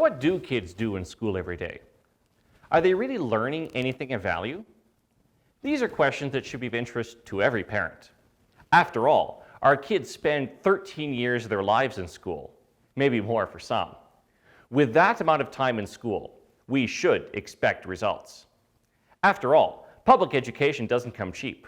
what do kids do in school every day? Are they really learning anything of value? These are questions that should be of interest to every parent. After all, our kids spend 13 years of their lives in school, maybe more for some. With that amount of time in school, we should expect results. After all, public education doesn't come cheap.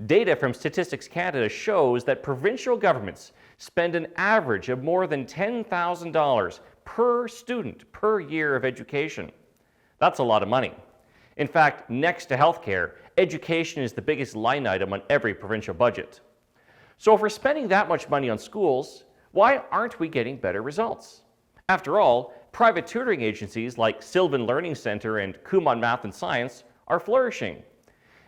Data from Statistics Canada shows that provincial governments spend an average of more than $10,000 per student per year of education. That's a lot of money. In fact, next to healthcare, education is the biggest line item on every provincial budget. So if we're spending that much money on schools, why aren't we getting better results? After all, private tutoring agencies like Sylvan Learning Centre and Kumon Math and Science are flourishing.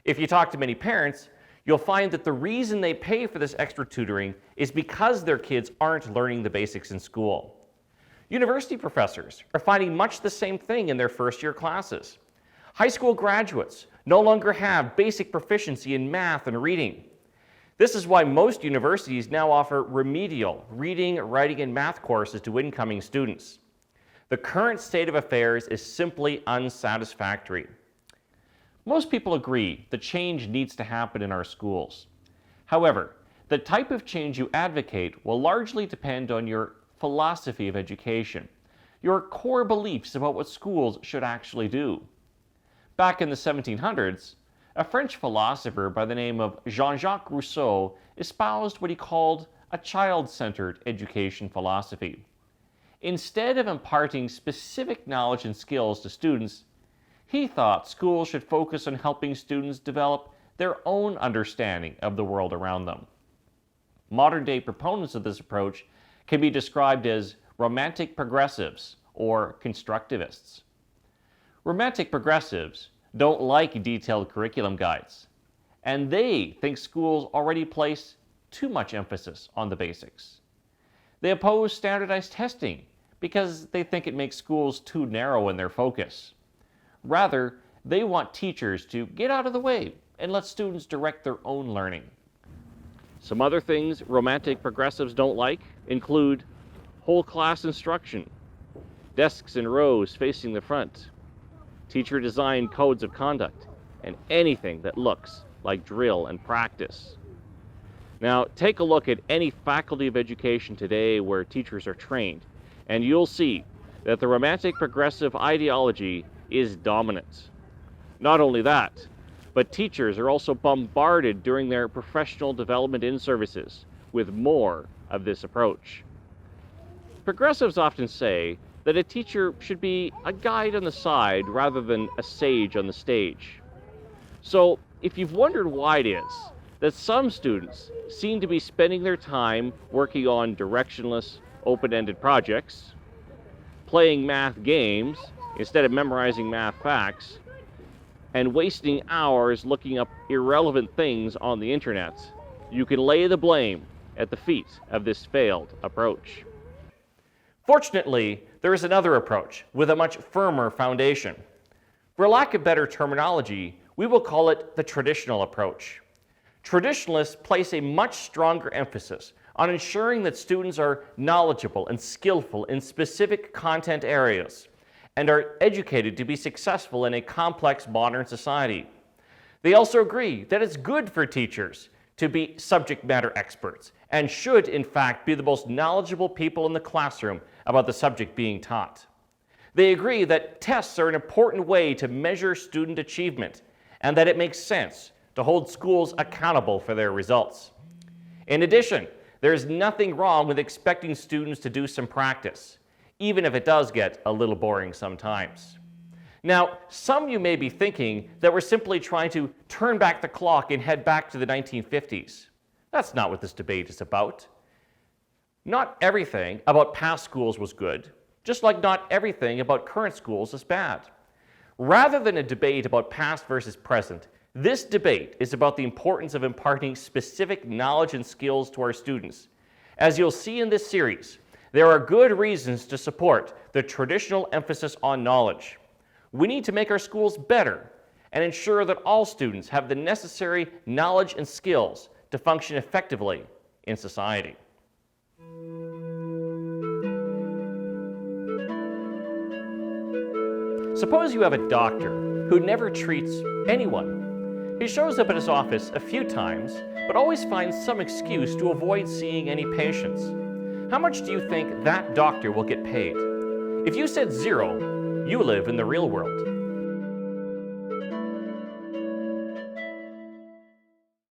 If you talk to many parents, you'll find that the reason they pay for this extra tutoring is because their kids aren't learning the basics in school. University professors are finding much the same thing in their first-year classes. High school graduates no longer have basic proficiency in math and reading. This is why most universities now offer remedial reading, writing, and math courses to incoming students. The current state of affairs is simply unsatisfactory. Most people agree that change needs to happen in our schools. However, the type of change you advocate will largely depend on your philosophy of education, your core beliefs about what schools should actually do. Back in the 1700s, a French philosopher by the name of Jean-Jacques Rousseau espoused what he called a child-centered education philosophy. Instead of imparting specific knowledge and skills to students, he thought schools should focus on helping students develop their own understanding of the world around them. Modern-day proponents of this approach can be described as romantic progressives or constructivists. Romantic progressives don't like detailed curriculum guides, and they think schools already place too much emphasis on the basics. They oppose standardized testing because they think it makes schools too narrow in their focus. Rather, they want teachers to get out of the way and let students direct their own learning. Some other things romantic progressives don't like include whole class instruction, desks in rows facing the front, teacher-designed codes of conduct, and anything that looks like drill and practice. Now, take a look at any faculty of education today where teachers are trained, and you'll see that the romantic progressive ideology is dominant. Not only that, but teachers are also bombarded during their professional development in-services with more of this approach. Progressives often say that a teacher should be a guide on the side rather than a sage on the stage. So, if you've wondered why it is that some students seem to be spending their time working on directionless, open-ended projects, playing math games instead of memorizing math facts, and wasting hours looking up irrelevant things on the internet, you can lay the blame at the feet of this failed approach. Fortunately, there is another approach with a much firmer foundation. For lack of better terminology, we will call it the traditional approach. Traditionalists place a much stronger emphasis on ensuring that students are knowledgeable and skillful in specific content areas and are educated to be successful in a complex modern society. They also agree that it's good for teachers to be subject matter experts and should, in fact, be the most knowledgeable people in the classroom about the subject being taught. They agree that tests are an important way to measure student achievement and that it makes sense to hold schools accountable for their results. In addition, there is nothing wrong with expecting students to do some practice, even if it does get a little boring sometimes. Now, some of you may be thinking that we're simply trying to turn back the clock and head back to the 1950s. That's not what this debate is about. Not everything about past schools was good, just like not everything about current schools is bad. Rather than a debate about past versus present, this debate is about the importance of imparting specific knowledge and skills to our students. As you'll see in this series, there are good reasons to support the traditional emphasis on knowledge. We need to make our schools better and ensure that all students have the necessary knowledge and skills to function effectively in society. Suppose you have a doctor who never treats anyone. He shows up at his office a few times, but always finds some excuse to avoid seeing any patients. How much do you think that doctor will get paid? If you said 0, you live in the real world.